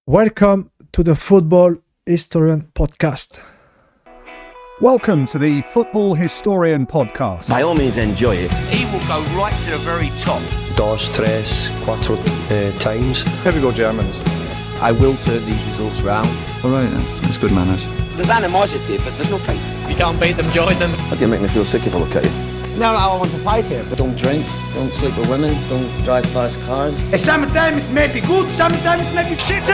Welcome to the Football Historian Podcast. Welcome to the Football Historian Podcast. By all means, enjoy it. He will go right to the very top. Dos, tres, cuatro times. Here we go, Germans. I will turn these results round. All right, that's good manners. There's animosity, but there's no fight. If you can't beat them, join them. How do you make me feel sick if I look at you? No, I want to fight here. But don't drink, don't sleep with women, don't drive fast cars. Sometimes it may be good, sometimes it may be shit too!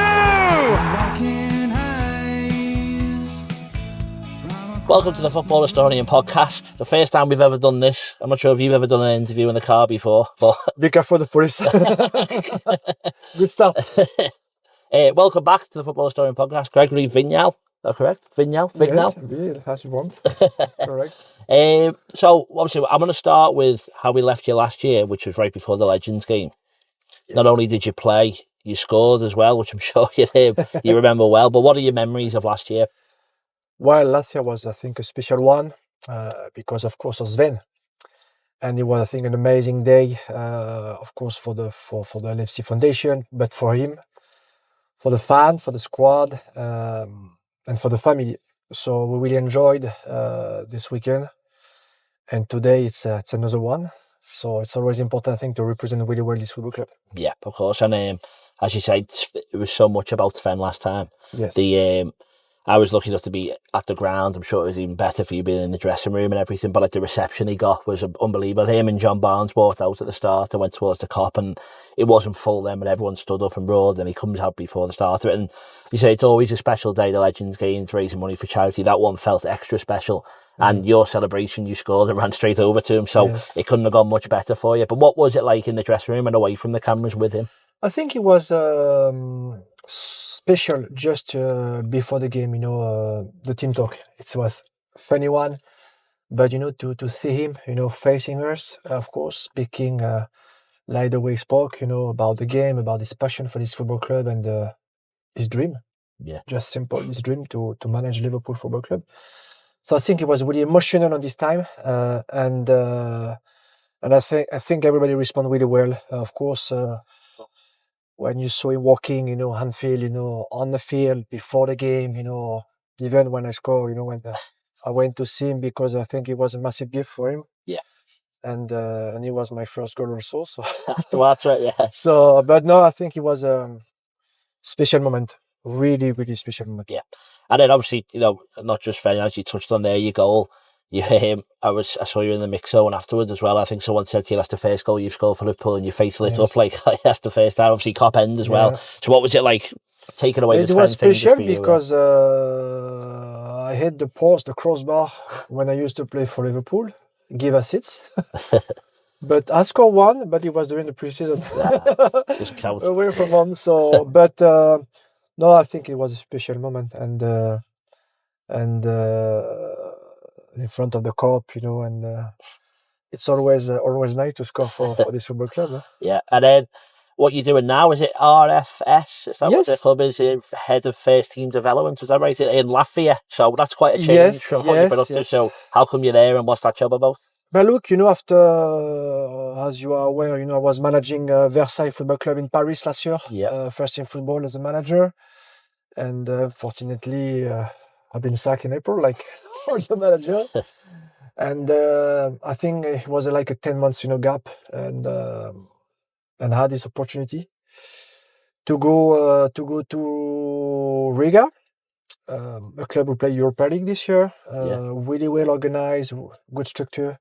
Welcome to the Football Historian Podcast. The first time we've ever done this. I'm not sure if you've ever done an interview in the car before, but Be careful the police. Good stuff. welcome back to the Football Historian Podcast. Gregory Vignal, is that correct? Vignal? Yes, indeed, as you want. Correct. So, obviously, I'm going to start with how we left you last year, which was right before the Legends game. Yes. Not only did you play, you scored as well, which I'm sure you remember well. But what are your memories of last year? Well, last year was, I think, a special one because, of course, of Sven. And it was, I think, an amazing day, of course, for the LFC Foundation, but for him, for the fan, for the squad, and for the family. So we really enjoyed this weekend. And today it's another one. So it's always important, I think, to represent really well this football club. Yeah, of course. And as you said, it was so much about Sven last time. Yes. I was lucky enough to be at the ground. I'm sure it was even better for you being in the dressing room and everything. But like the reception he got was unbelievable. Him and John Barnes walked out at the start and went towards the cop, and it wasn't full then, but everyone stood up and roared. And he comes out before the start of it. And you say it's always a special day, the Legends games, raising money for charity. That one felt extra special. And your celebration, you scored and ran straight over to him. So yes, it couldn't have gone much better for you. But what was it like in the dressing room and away from the cameras with him? I think it was special just before the game, the team talk. It was a funny one. But, to see him, facing us, of course, speaking like the way he spoke, about the game, about his passion for this football club and his dream. Yeah. Just simple, his dream to manage Liverpool Football Club. So I think it was really emotional on this time, and I think everybody responded really well. Of course, when you saw him walking, Anfield, on the field before the game, even when I scored, when I went to see him because I think it was a massive gift for him. Yeah, and it was my first goal also. So that's right. Yeah. So, but no, I think it was a special moment. Really, really special moment. Yeah. And then obviously, not just Sven, as you touched on there, your goal. I saw you in the mix zone afterwards as well. I think someone said to you that's the first goal you've scored for Liverpool, and your face lit up like that's the first time. Obviously, Cop end as well. So what was it like taking away the Sven? It was special because I hit the post, the crossbar when I used to play for Liverpool, give assists. But I scored one, but it was during the preseason. Just counts. Away from home. So, but no, I think it was a special moment, and in front of the Cop, and it's always nice to score for this football club. Huh? Yeah, and then what you're doing now, is it RFS? Is that what the club is? Head of first team development, is that right? In Latvia, so that's quite a change from what you've been up to. So how come you're there, and what's that job about? But look, after, as you are aware, I was managing Versailles Football Club in Paris last year. Yeah. First team football as a manager, and fortunately, I've been sacked in April, like all the manager. And I think it was like a 10 months, gap, and had this opportunity to go to Riga, a club who play Europa League this year. Really well organized, good structure.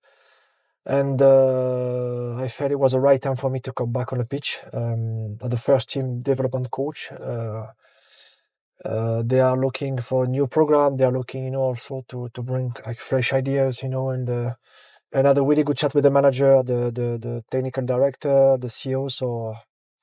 And I felt it was the right time for me to come back on the pitch. As the first team development coach, they are looking for a new program. They are looking, also to bring like fresh ideas, and had a really good chat with the manager, the technical director, the CEO. So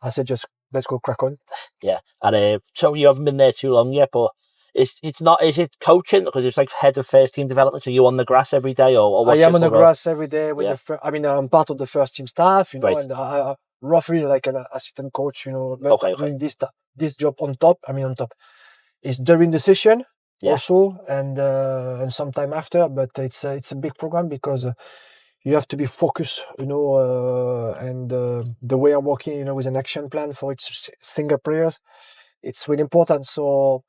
I said, just let's go crack on. Yeah, and so you haven't been there too long yet, but is it coaching? Because it's like head of first team development. So you on the grass every day, or what's I am on the grass every day. With I'm part of the first team staff, right. And I roughly like an assistant coach, doing this job on top. It's during the session also, and sometime after. But it's a big program because you have to be focused, and the way I'm working, with an action plan for each single player it's really important. So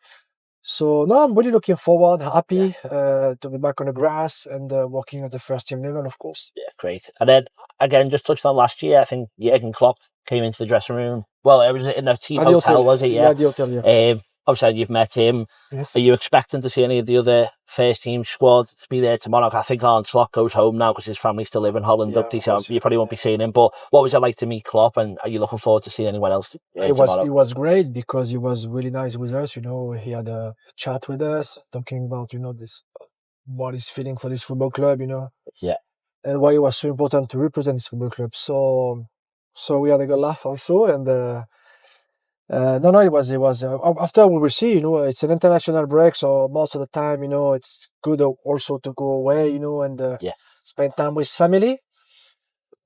no, I'm really looking forward, happy to be back on the grass and working at the first team level, of course. Yeah, great. And then again, just touched on last year. I think Jürgen Klopp came into the dressing room. Well, it was in a team hotel, was it? Yeah, the hotel. Yeah. Obviously, you've met him. Yes. Are you expecting to see any of the other first team squads to be there tomorrow? I think Arne Slot goes home now because his family still live in Holland, so you probably won't be seeing him. But what was it like to meet Klopp, and are you looking forward to seeing anyone else tomorrow? It was great because he was really nice with us. He had a chat with us, talking about this what he's feeling for this football club. Yeah. And why it was so important to represent this football club. So we had a good laugh also, and. No, it was. After we will see, it's an international break, so most of the time, it's good also to go away, and spend time with family.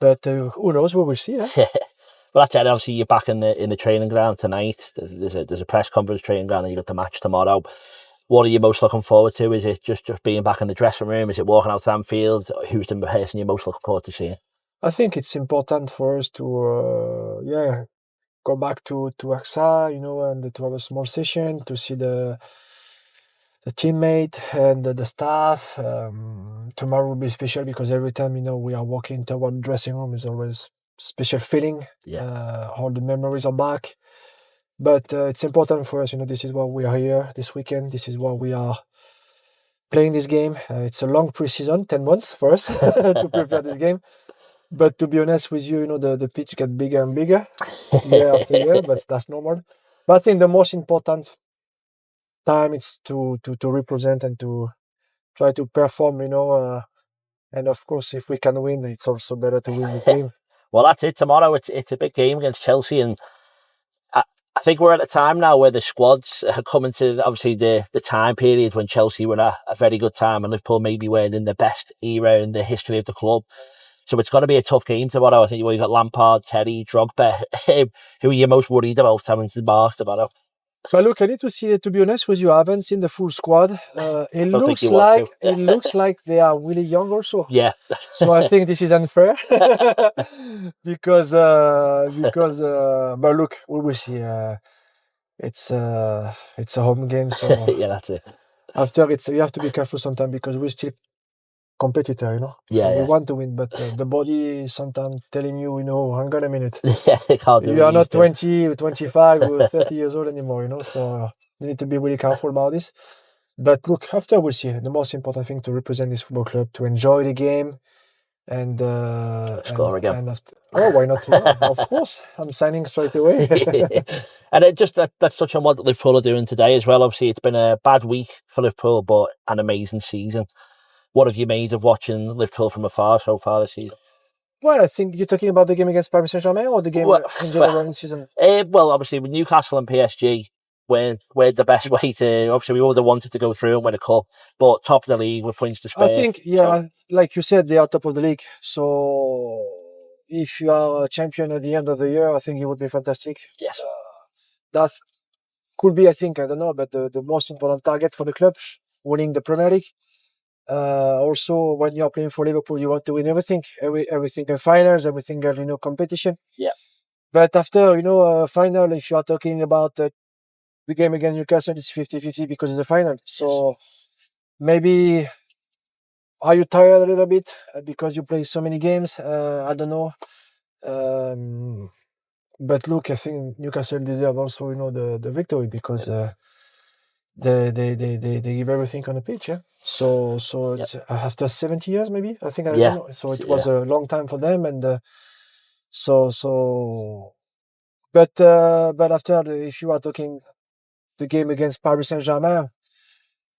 But who knows? We will see. Well, that's it. Obviously, you're back in the training ground tonight. There's a press conference training ground, and you got the match tomorrow. What are you most looking forward to? Is it just being back in the dressing room? Is it walking out to Anfield? Who's the person you're most looking forward to seeing? I think it's important for us to go back to AXA, and to have a small session to see the teammate and the staff. Tomorrow will be special because every time we are walking toward the dressing room is always special feeling. All the memories are back. But it's important for us. This is why we are here this weekend. This is why we are playing this game. It's a long pre-season, 10 months for us to prepare this game. But to be honest with you, the pitch gets bigger and bigger year after year, but that's normal. But I think the most important time is to represent and to try to perform, and of course, if we can win, it's also better to win the game. Well, that's it. Tomorrow, it's a big game against Chelsea, and I think we're at a time now where the squads are coming to, obviously, the time period when Chelsea were at a very good time and Liverpool maybe weren't in the best era in the history of the club. So it's going to be a tough game tomorrow. I think you've got Lampard, Terry, Drogba. Who are you most worried about having to mark tomorrow? But look, I need to see. To be honest with you, I haven't seen the full squad. It looks like they are really young also. Yeah. So I think this is unfair because. But look, we will see. It's a home game, so yeah, that's it. After you have to be careful sometimes because we're still competitor, So we want to win, but the body sometimes telling you, hang on a minute. You are not 20, 25 or 30 years old anymore, so you need to be really careful about this. But look, after we'll see. The most important thing to represent this football club, to enjoy the game and score again. And why not? Yeah, of course, I'm signing straight away. And let's touch on what Liverpool are doing today as well. Obviously, it's been a bad week for Liverpool, but an amazing season. What have you made of watching Liverpool from afar so far this season? Well, I think you're talking about the game against Paris Saint-Germain or the game in general in the season? Well, obviously, with Newcastle and PSG, we're the best way to... Obviously, we would have wanted to go through and win a cup, but top of the league with points to spare. I think, like you said, they are top of the league. So if you are a champion at the end of the year, I think it would be fantastic. Yes. That could be, I think, I don't know, but the most important target for the club, winning the Premier League. Also, when you're playing for Liverpool, you want to win everything in finals, everything competition. Yeah. But after final, if you are talking about the game against Newcastle, it's 50-50 because it's a final. So maybe are you tired a little bit because you play so many games? I don't know. But look, I think Newcastle deserve also the victory because. They give everything on the pitch, yeah. So it's after 70 years, maybe I think. I don't know. So it was a long time for them, and But after if you are talking the game against Paris Saint-Germain,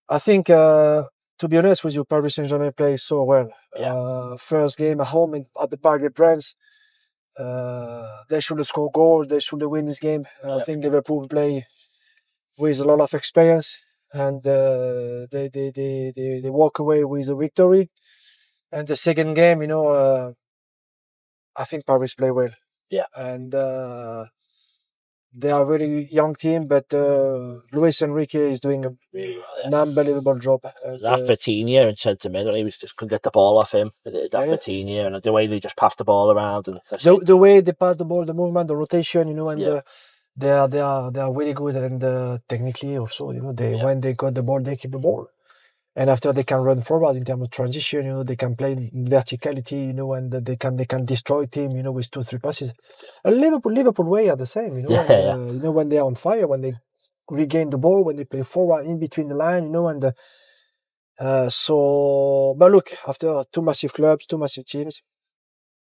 I think to be honest with you, Paris Saint-Germain plays so well. Yeah. First game at home at the Parc des Princes, they should have scored goal. They should have win this game. I think Liverpool play with a lot of experience, and they walk away with a victory. And the second game, I think Paris play well. Yeah. And they are a very young team, but Luis Enrique is doing an unbelievable job. That Vitinha in centre middle, he just couldn't get the ball off him. Vitinha, and the way they just passed the ball around. And the way they pass the ball, the movement, the rotation, and they are really good, and technically also, when they got the ball, they keep the ball. And after they can run forward in terms of transition, they can play in verticality, and they can destroy team, with 2-3 passes. Liverpool way are the same, when they are on fire, when they regain the ball, when they play forward in between the line, but look, after two massive clubs, two massive teams,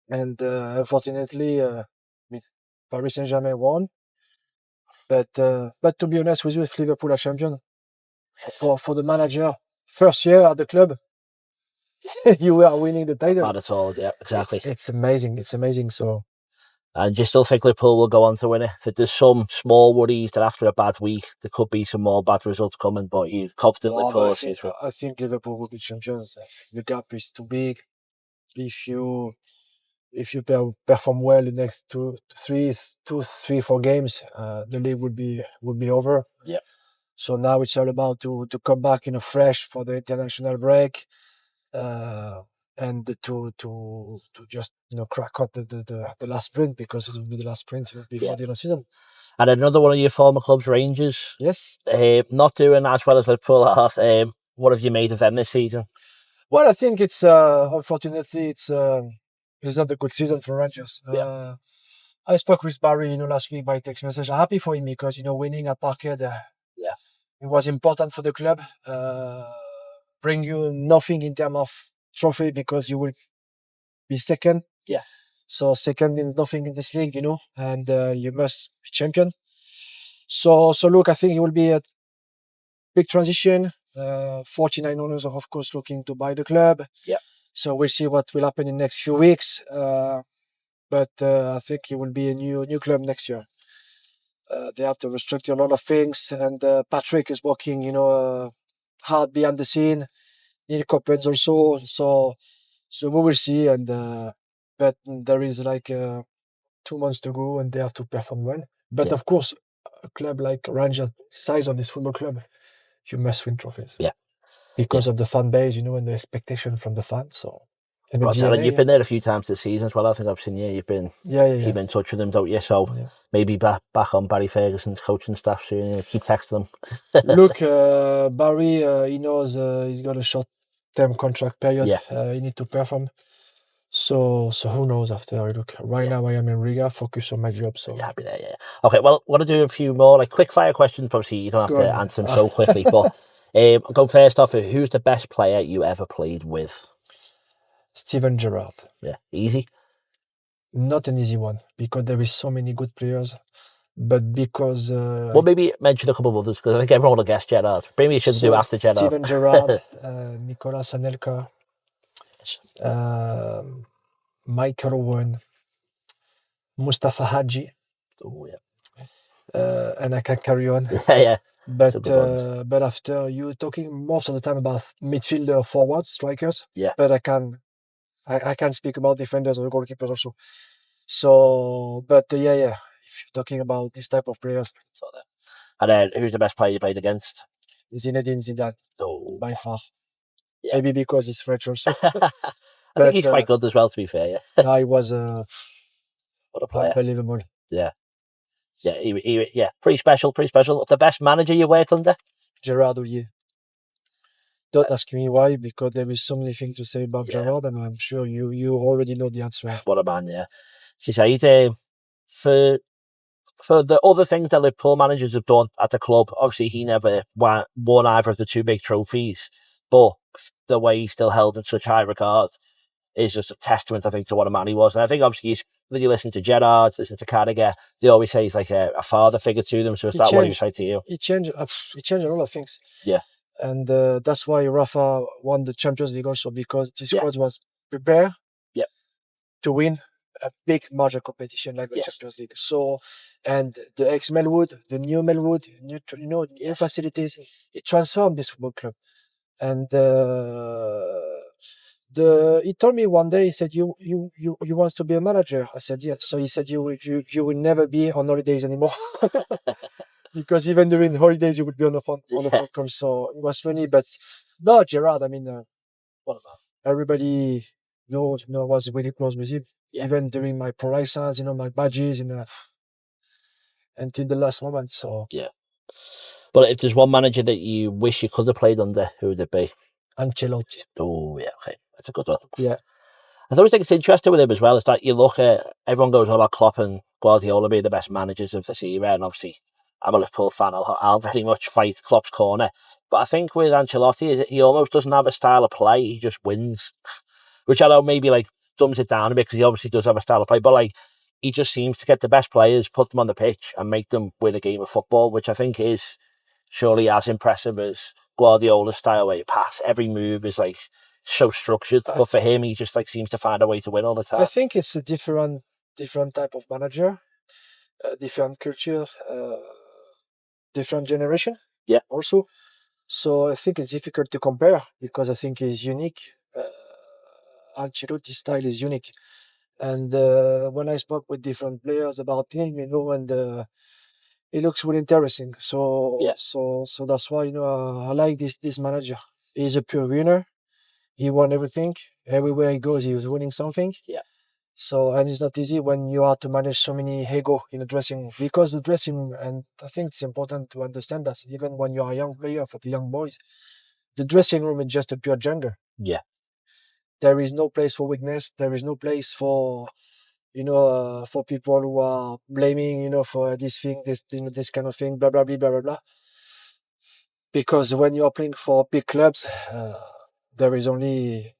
and unfortunately, Paris Saint-Germain won. But to be honest with you, if Liverpool are champion, for the manager, first year at the club, you are winning the title. Not at all, yeah, exactly. It's amazing. It's amazing. So, and do you still think Liverpool will go on to win it? If there's some small worries that after a bad week, there could be some more bad results coming, but you're confident Liverpool? I think Liverpool will be champions. The gap is too big. If you perform well the next 3, 4 games, the league would be over. Yeah. So now it's all about to come back fresh for the international break, and to just crack out the last sprint, because it will be the last sprint before the end of the season. And another one of your former clubs, Rangers. Yes. Not doing as well as Liverpool are. What have you made of them this season? Well, I think it's unfortunately it's not a good season for Rangers. I spoke with Barry, last week by text message. I'm happy for him because winning at Parkhead, it was important for the club. Bring you nothing in terms of trophy because you will be second. Yeah. So second means nothing in this league, and you must be champion. So look, I think it will be a big transition. 49 owners are of course looking to buy the club. Yeah. So we'll see what will happen in the next few weeks. But I think it will be a new club next year. They have to restructure a lot of things, and Patrick is working, hard behind the scene. Neil Coppens also. So we will see, and but there is 2 months to go, and they have to perform well. But of course, a club like Rangers, size of this football club, you must win trophies. Yeah. Because of the fan base, and the expectation from the fans. So. And you've been there a few times this season as well. I think I've seen you. You've been keep in touch with them, don't you? So maybe back on Barry Ferguson's coaching staff soon. Keep texting them. Look, Barry, he knows he's got a short-term contract period. Yeah. He needs to perform. So who knows after? Look, now I am in Riga, focus on my job. So happy there, yeah. Okay, well, I want to do a few more quick fire questions. Obviously, you don't have to answer them so quickly. But I'll go first off. Who's the best player you ever played with? Steven Gerrard. Yeah, easy. Not an easy one because there is so many good players, but because well, maybe mention a couple of others because I think everyone will guess Gerrard. Maybe you should do after Gerrard. Steven Gerrard, Nicolas Anelka, Michael Owen, Mustafa Hadji. Oh yeah. And I can carry on. Yeah. But after you talking most of the time about midfielder, forwards, strikers. Yeah. But I can speak about defenders or goalkeepers also. So, but if you're talking about this type of players. So and then who's the best player you played against? Zinedine Zidane. Oh, by far. Yeah. Maybe because he's French also. I think he's quite good as well, to be fair. Yeah. He was what a player. Unbelievable. Yeah. Yeah, he pretty special. The best manager you worked under? Gerard Houllier. Don't ask me why, because there is so many things to say about Gerard, and I'm sure you already know the answer. What a man, yeah. She said, for the other things that Liverpool managers have done at the club, obviously he never won either of the two big trophies, but the way he's still held in such high regard is just a testament, I think, to what a man he was. And I think obviously when you listen to Gerrard, listen to Carragher, they always say he's like a father figure to them. So is that what he was saying to you? He changed a lot of things. Yeah. And that's why Rafa won the Champions League also, because the squad was prepared to win a big major competition like the Champions League. So, and the ex-Melwood, the new Melwood, new facilities, it transformed this football club. And he told me one day, he said, you want to be a manager? I said, yes. So he said, you will never be on holidays anymore. Because even during holidays, you would be on the phone call. So it was funny. But no, Gerrard, I mean, everybody was really close with him. Yeah. Even during my pro license, my badges, until the last moment. So yeah. But if there's one manager that you wish you could have played under, who would it be? Ancelotti. Oh, yeah, okay. That's a good one. Yeah. I always think it's interesting with him as well, is that you look at, everyone goes on about Klopp and Guardiola being the best managers of this era, and obviously I'm a Liverpool fan, I'll very much fight Klopp's corner. But I think with Ancelotti, is he almost doesn't have a style of play, he just wins. Which I know maybe like dumbs it down a bit, because he obviously does have a style of play, but like he just seems to get the best players, put them on the pitch and make them win a game of football, which I think is surely as impressive as Guardiola's style, where you pass, every move is like so structured. But for him, he just like seems to find a way to win all the time. I think it's a different type of manager, different culture, different generation. Yeah. Also, so I think it's difficult to compare because I think he's unique. Ancelotti's style is unique, and when I spoke with different players about him, and it looks really interesting. So Yeah. so that's why I like this manager. He's a pure winner. He won everything. Everywhere he goes, he was winning something. Yeah. So, and it's not easy when you have to manage so many ego in the dressing room, because the dressing room, and I think it's important to understand that even when you are a young player, for the young boys, the dressing room is just a pure jungle. Yeah. There is no place for weakness. There is no place for, for people who are blaming, for this thing, this kind of thing, blah, blah, blah, blah, blah, blah. Because when you are playing for big clubs, there is only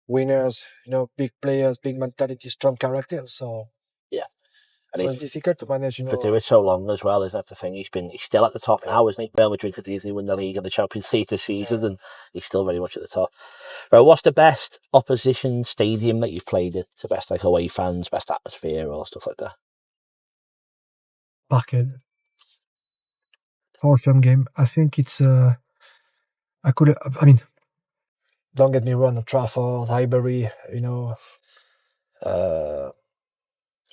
winners, big players, big mentality, strong character. So yeah, and it's difficult to manage. To do it so long as well, is that the thing? He's still at the top now, isn't he? Real Madrid could easily win the league and the Champions League this season, and he's still very much at the top. Right, what's the best opposition stadium that you've played at? The best like away fans, best atmosphere, or stuff like that? Parkhead. Horsham game. I think it's don't get me wrong, Trafford, Highbury,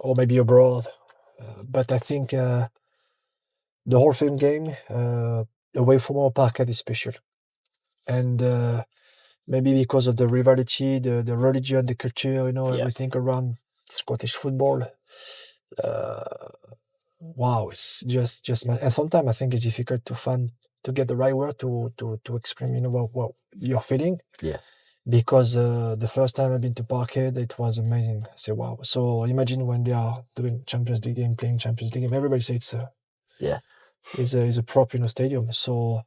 or maybe abroad. But I think the Horsham game away from our Parkhead is special. And maybe because of the rivalry, the religion, the culture, everything around Scottish football. Wow, it's just and sometimes I think it's difficult to get the right word to explain, what you're feeling. Yeah. Because the first time I've been to Parkhead, it was amazing. I say, wow. So imagine when they are doing Champions League game, playing Champions League game, everybody says it's a proper stadium. So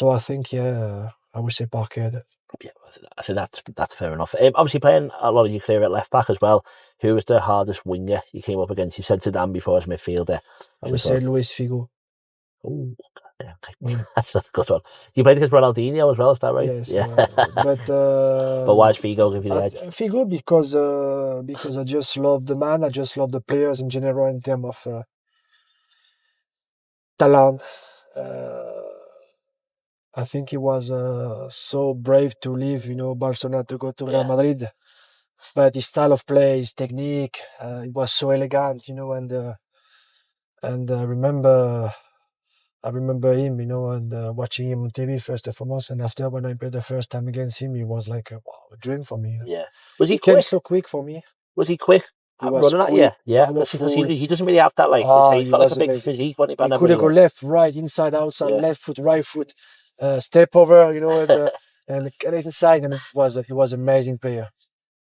I think I would say Parkhead. Yeah, I think that's fair enough. Obviously, playing a lot of your career at left back as well. Who was the hardest winger you came up against? You said Zidane before as midfielder. I would say Luis Figo. Oh, yeah, okay. That's a good one. You played against Ronaldinho as well, is that right? Yes. Yeah. But why is Figo give you the edge? Figo because I just love the man. I just love the players in general in terms of talent. I think he was so brave to leave, Barcelona to go to Real Madrid. But his style of play, his technique, it was so elegant, and I remember him, and watching him on TV first and foremost, and after when I played the first time against him, he was like a dream for me. Yeah. Was he came quick? so quick for me. Was he quick? He was running quick, at you? Yeah. powerful. He doesn't really have that, like, he's got like a big physique. He could go left, right, inside, outside, left foot, right foot, step over, and get inside, and he was an amazing player.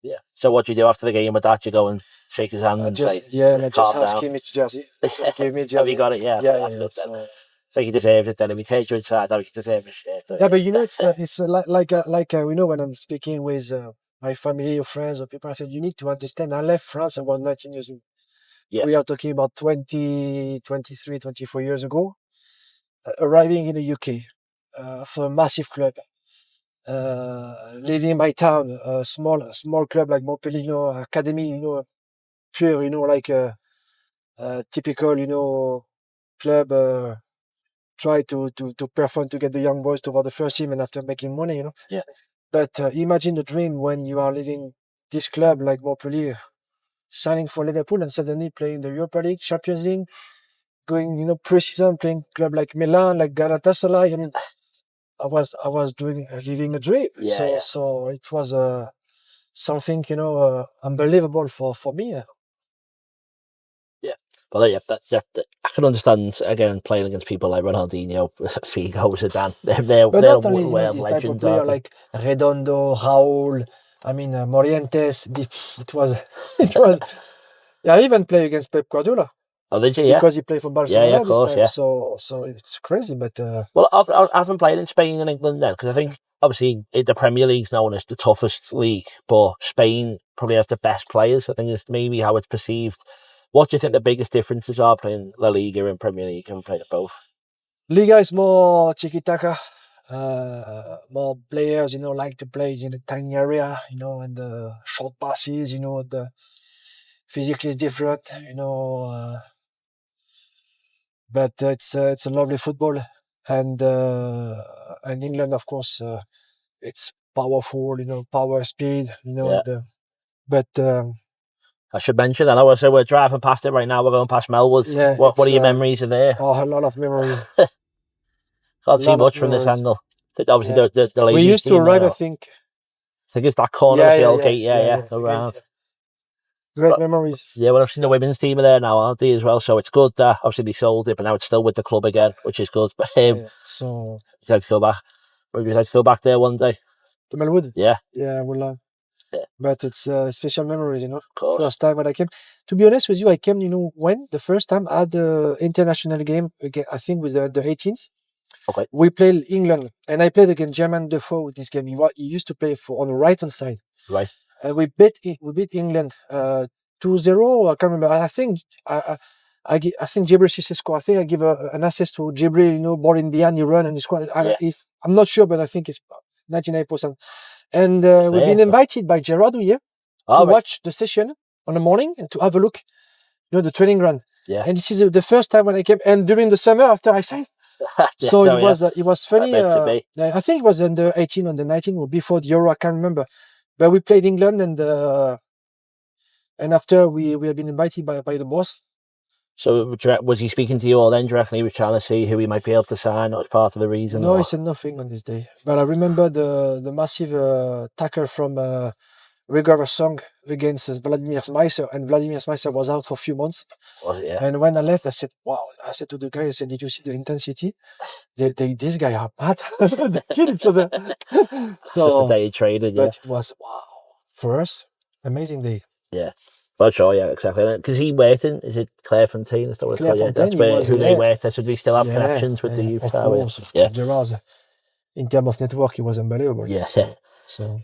Yeah. So what do you do after the game with that? You go and shake his hand and say, and I just ask him which jersey. So give me jersey. Have you got it? Yeah. That's good. So, I think he deserved it then. If he takes you inside, I think he deserves his shirt. Yeah, but it's like when I'm speaking with my family or friends or people, I said, you need to understand, I left France, I was 19 years old. Yeah. We are talking about 20, 23, 24 years ago, arriving in the UK for a massive club. Leaving my town, a small club like Montpellier, academy, pure, like a typical, club. Try to perform to get the young boys toward the first team, and after making money, Yeah. But imagine the dream when you are leaving this club like Montpellier, signing for Liverpool, and suddenly playing the Europa League, Champions League, going, pre-season, playing club like Milan, like Galatasaray. I mean, I was living a dream. So it was something, unbelievable for me. Yeah. But yeah, I can understand again playing against people like Ronaldinho, Figo, Zidane. They're not only world this type of legends, player aren't they? like Redondo, Raúl, Morientes. It was, it was. Yeah, I even play against Pep Guardiola. Oh, did you? Yeah. Because he played for Barcelona of course, this time. So it's crazy, but. Well, I haven't played in Spain and England then, because I think obviously the Premier League's known as the toughest league, but Spain probably has the best players. I think it's maybe how it's perceived. What do you think the biggest differences are playing La Liga and Premier League? Haven't played at both. Liga is more tiki-taka. More players, like to play in a tiny area, and the short passes, the physically is different, but it's a lovely football, and England, of course, it's powerful, power, speed, but I should mention that. I say we're driving past it right now. We're going past Melwood. Yeah, what are your memories of there? Oh, a lot of memories. Can't see much from this angle. Obviously, the ladies' we used to arrive, I think it's that corner of the old gate. Yeah, around. Great memories. Yeah, well, I've seen the women's team are there now, aren't they, as well? So it's good that obviously they sold it, but now it's still with the club again, which is good. But so you'd like to go back. Would you like to go back there one day? To Melwood? Yeah. Yeah, I would love. Yeah. But it's special memories, Of course. First time when I came. To be honest with you, I came, when? The first time I had the international game, again, I think with the 18s. Okay. We played England, and I played against German Defoe with this game. He used to play on the right-hand side. Right. And we beat England 2-0. I can't remember. I think Jibril Cissé. I think I give an assist to Jibril, ball in behind, he run and he scored. I'm not sure, but I think it's 99%. And we've been invited by Gerard here to watch the session on the morning and to have a look, the training ground. Yeah. And this is the first time when I came, and during the summer after I signed. So it was funny. I think it was under 18, under 19, or before the Euro. I can't remember. But we played England, and after we have been invited by the boss. So was he speaking to you all then? Do you reckon he was trying to see who he might be able to sign? That was part of the reason? No, he said nothing on this day. But I remember the massive tackle from Eriksson against Vladimir Smyser, and Vladimir Smyser was out for a few months. Was it? Yeah. And when I left, I said, "Wow!" I said to the guy, "I said, did you see the intensity? These guys are mad. They kill each other." So just a day of training, yeah. But it was for us, amazing day. Yeah. Well, sure, yeah, exactly. Because he worked in, is it Clairefontaine? Is that what it's called? Yeah, that's where they worked. So do we still have connections with the youth? Of course. Yeah. Gerard, in terms of network, he was unbelievable. Yeah. So.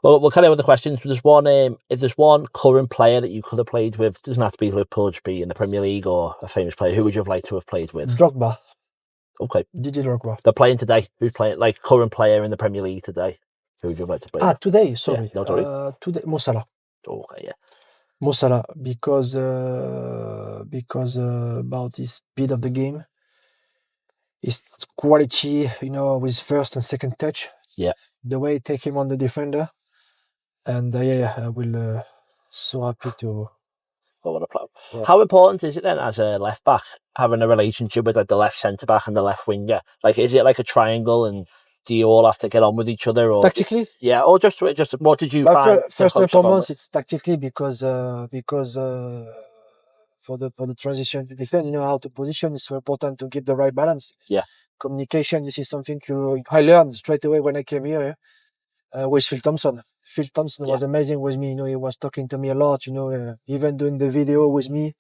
Well, we'll carry on with the questions. There's one. Is there's one current player that you could have played with? It doesn't have to be Liverpool, just be in the Premier League or a famous player. Who would you have liked to have played with? Drogba. Okay. Didier Drogba. They're playing today. Who's playing? Like current player in the Premier League today? Who would you have liked to play with? Today. Sorry. Yeah, no, sorry. Today, Mo Salah. Okay, yeah. Mo Salah, because about his speed of the game, his quality, with first and second touch. Yeah. The way he take him on the defender, and I will so happy to. Yeah. How important is it then as a left back having a relationship with the left centre back and the left winger? Like, is it like a triangle, and do you all have to get on with each other, or tactically? Yeah, or just what did you find? First and foremost, it's tactically because for the transition to defend, how to position is so important to keep the right balance. Yeah. Communication. This is something I learned straight away when I came here with Phil Thompson. Phil Thompson was amazing with me. He was talking to me a lot. Even doing the video with me.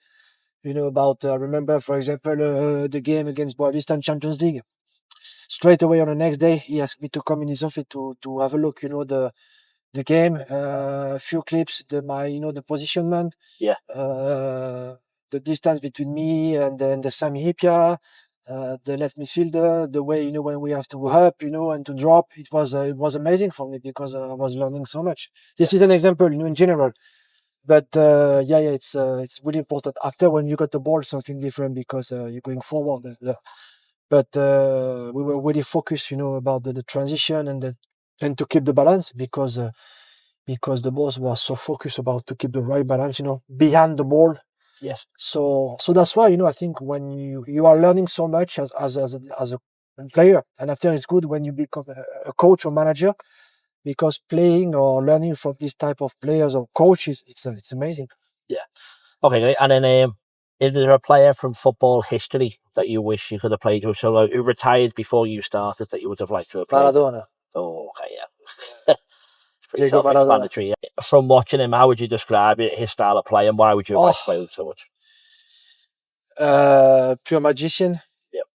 About remember, for example, the game against Boavista in Champions League. Straight away on the next day, he asked me to come in his office to have a look. The game, a few clips, the positionment. Yeah. The distance between me and the Sami Hyypiä. The left midfielder, the way when we have to up, and to drop, it was amazing for me because I was learning so much. This is an example, in general, but it's really important. After when you got the ball, something different because you're going forward. But we were really focused, about the transition and to keep the balance because the boss was so focused about to keep the right balance, behind the ball. Yes. So that's why I think when you are learning so much as a player, and after it's good when you become a coach or manager, because playing or learning from this type of players or coaches, it's amazing. Yeah. Okay, and then Is there a player from football history that you wish you could have played with? So, like, who retired before you started that you would have liked to have played? Maradona. Oh, okay, yeah. It's pretty Diego self-explanatory. Yeah. From watching him, how would you describe it, his style of play, and why would you have liked to play with him so much? Pure magician. Yep.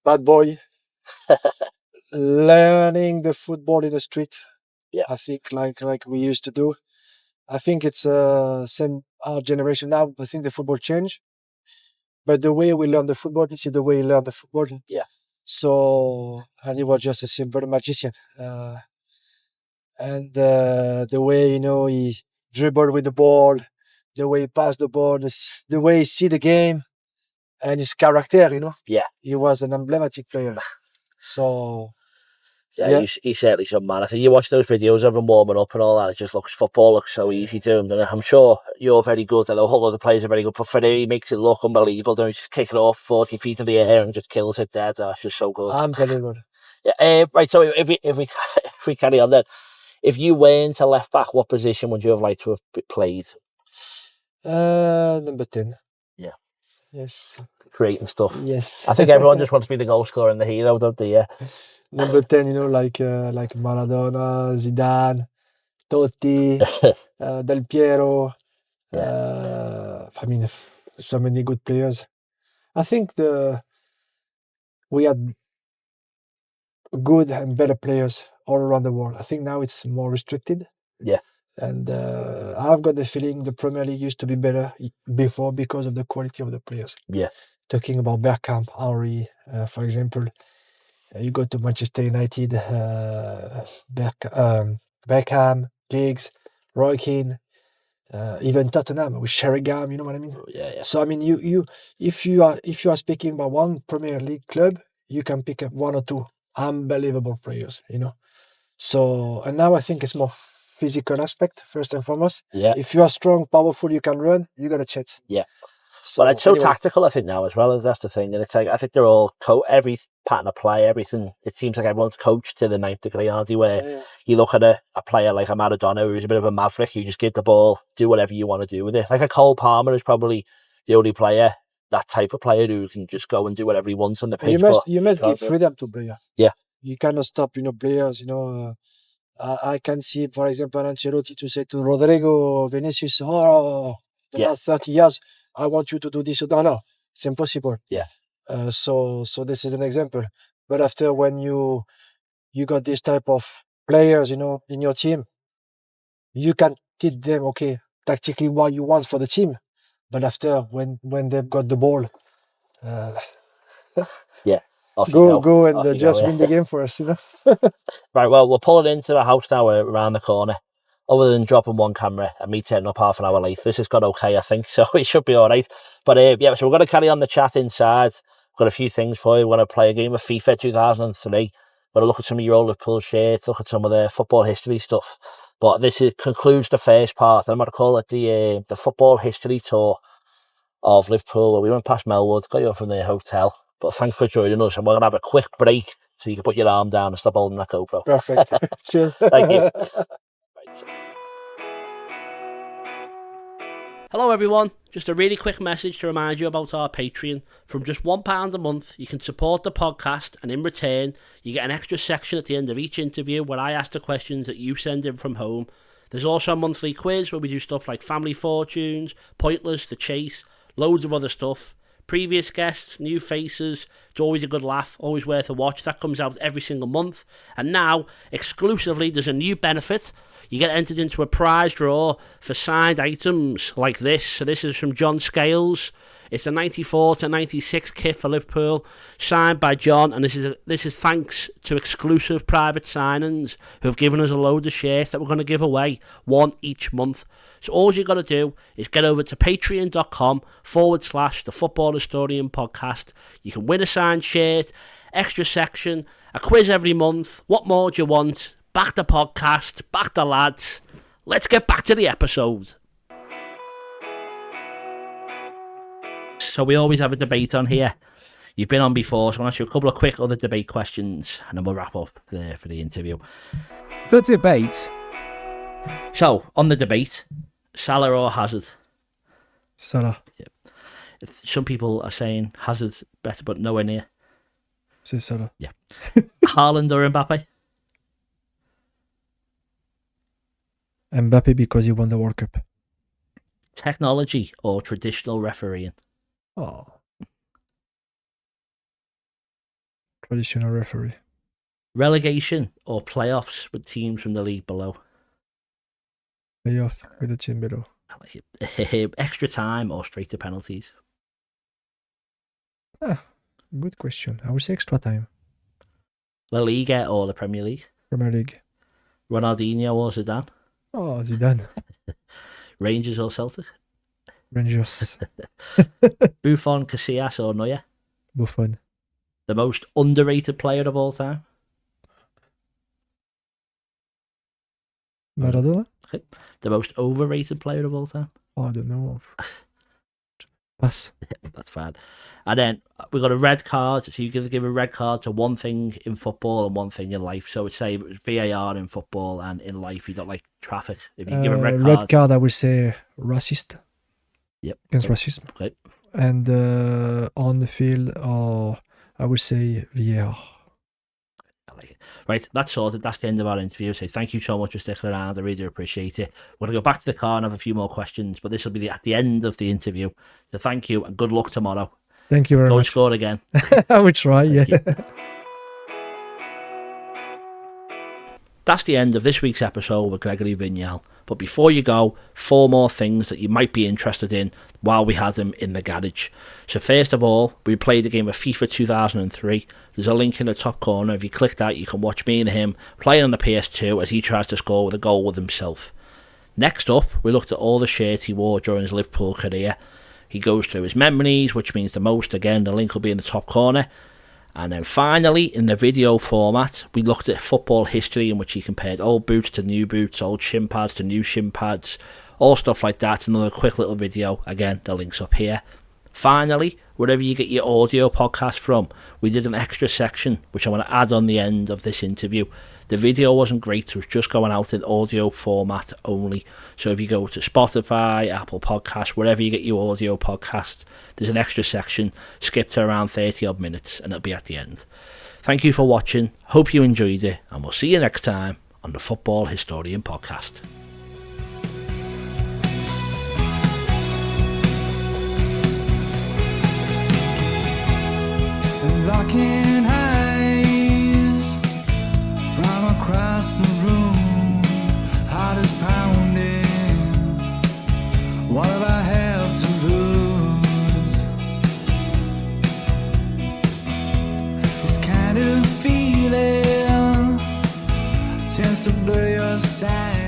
Bad boy. Learning the football in the street. Yeah. I think like we used to do. I think it's same our generation now. I think the football changed, but the way we learn the football, this is the way we learn the football. Yeah. So, and he was just a simple magician, and the way he dribbled with the ball, the way he passed the ball, the way he see the game, and his character. Yeah. He was an emblematic player. So. Yeah, he's certainly some man. I think you watch those videos of him warming up and all that, it just football looks so easy to him. And I'm sure you're very good, and a whole lot of players are very good, but for him, he makes it look unbelievable. Don't he? Just kick it up 40 feet in the air and just kills it dead. That's just so good. Unbelievable. Yeah, right, so if we carry on then, if you weren't a left back, what position would you have liked to have played? Number 10. Yeah. Yes. Creating stuff. Yes. I think everyone just wants to be the goal scorer and the hero, don't they? Yeah. Number 10, like Maradona, Zidane, Totti, Del Piero. So many good players. I think we had good and better players all around the world. I think now it's more restricted. Yeah. And I've got the feeling the Premier League used to be better before because of the quality of the players. Yeah. Talking about Bergkamp, Henry, for example. You go to Manchester United, Beckham, Giggs, Roy Keane, even Tottenham with Sheringham. You know what I mean? Yeah. So you if you are speaking about one Premier League club, you can pick up one or two unbelievable players. So and now I think it's more physical aspect first and foremost. Yeah. If you are strong, powerful, you can run. You got a chance. Yeah. But it's so tactical, I think, now as well. That's the thing. And it's like, I think they're all every pattern of play, everything. It seems like everyone's coached to the 9th degree, aren't they? Where you look at a player like a Maradona, who's a bit of a maverick. You just give the ball, do whatever you want to do with it. Like a Cole Palmer is probably the only player, that type of player, who can just go and do whatever he wants on the pitch. You must give freedom to players. Yeah. You cannot stop, players. I can see, for example, Ancelotti to say to Rodrigo, Vinicius, the last 30 years. I want you to do this. No, it's impossible. Yeah. So this is an example. But after when you got this type of players, in your team, you can teach them, okay, tactically what you want for the team. But after when they've got the ball, yeah, go and just win the game for us. Right. Well, we'll pull it into the house now around the corner. Other than dropping one camera and me turning up half an hour late, this has got okay, I think, so it should be all right. But so we're going to carry on the chat inside. We've got a few things for you. We're going to play a game of FIFA 2003. We're going to look at some of your old Liverpool shirts, look at some of the football history stuff. But this concludes the first part. I'm going to call it the football history tour of Liverpool, where we went past Melwood, got you up from the hotel. But thanks for joining us, and we're going to have a quick break so you can put your arm down and stop holding that GoPro. Perfect. Cheers. Thank you. Hello everyone, just a really quick message to remind you about our Patreon. From just £1 a month, you can support the podcast, and in return, you get an extra section at the end of each interview where I ask the questions that you send in from home. There's also a monthly quiz where we do stuff like Family Fortunes, Pointless, The Chase, loads of other stuff. Previous guests, new faces, it's always a good laugh, always worth a watch. That comes out every single month. And now, exclusively, there's a new benefit. You get entered into a prize draw for signed items like this. So this is from John Scales. It's a 94 to 96 kit for Liverpool, signed by John, and this is thanks to exclusive private signings who have given us a load of shirts that we're going to give away, one each month. So all you got to do is get over to patreon.com/thefootballhistorianpodcast. You can win a signed shirt, extra section, a quiz every month. What more do you want? Back the podcast, back the lads. Let's get back to the episode. So we always have a debate on here. You've been on before, so I'll ask you a couple of quick other debate questions, and then we'll wrap up there for the interview. The debate. So, on the debate, Salah or Hazard? Salah. Some people are saying Hazard's better, but nowhere near. C'est Salah. Yeah. Haaland or Mbappe? Mbappe because he won the World Cup. Technology or traditional refereeing? Oh. Traditional referee. Relegation or playoffs with teams from the league below? Playoff with the team below. I like it. Extra time or straight to penalties? Good question. I would say extra time. La Liga or the Premier League? Premier League. Ronaldinho or Zidane? Oh, Zidane. Rangers or Celtic? Rangers. Buffon, Casillas or Neuer? Buffon. The most underrated player of all time? Maradona? Okay. The most overrated player of all time? Oh, I don't know. Pass. That's fine. And then we've got a red card. So you give a red card to one thing in football and one thing in life. So it's say VAR in football and in life you don't like traffic. If you give a red card, I would say racist. Yep. Against racism. Okay. And on the field, I would say VAR. I like it. Right, that's sorted. That's the end of our interview. So thank you so much for sticking around. I really do appreciate it. We're going to go back to the car and have a few more questions, but this will be at the end of the interview. So thank you and good luck tomorrow. Thank you very Go much. and score again. I will try, yeah. That's the end of this week's episode with Gregory Vignal. But before you go, 4 more things that you might be interested in while we had him in the garage. So first of all, we played a game of FIFA 2003. There's a link in the top corner. If you click that, you can watch me and him playing on the PS2 as he tries to score with a goal with himself. Next up, we looked at all the shirts he wore during his Liverpool career. He goes through his memories, which means the most. Again, the link will be in the top corner. And then finally, in the video format, we looked at football history in which he compared old boots to new boots, old shin pads to new shin pads, all stuff like that. Another quick little video. Again, the link's up here. Finally, wherever you get your audio podcast from, we did an extra section, which I want to add on the end of this interview. The video wasn't great, it was just going out in audio format only. So if you go to Spotify, Apple Podcasts, wherever you get your audio podcast, there's an extra section, skip to around 30 odd minutes, and it'll be at the end. Thank you for watching, hope you enjoyed it, and we'll see you next time on the Football Historian Podcast. Locking eyes from across the room, heart is pounding. What do I have to lose? This kind of feeling tends to blur your sight.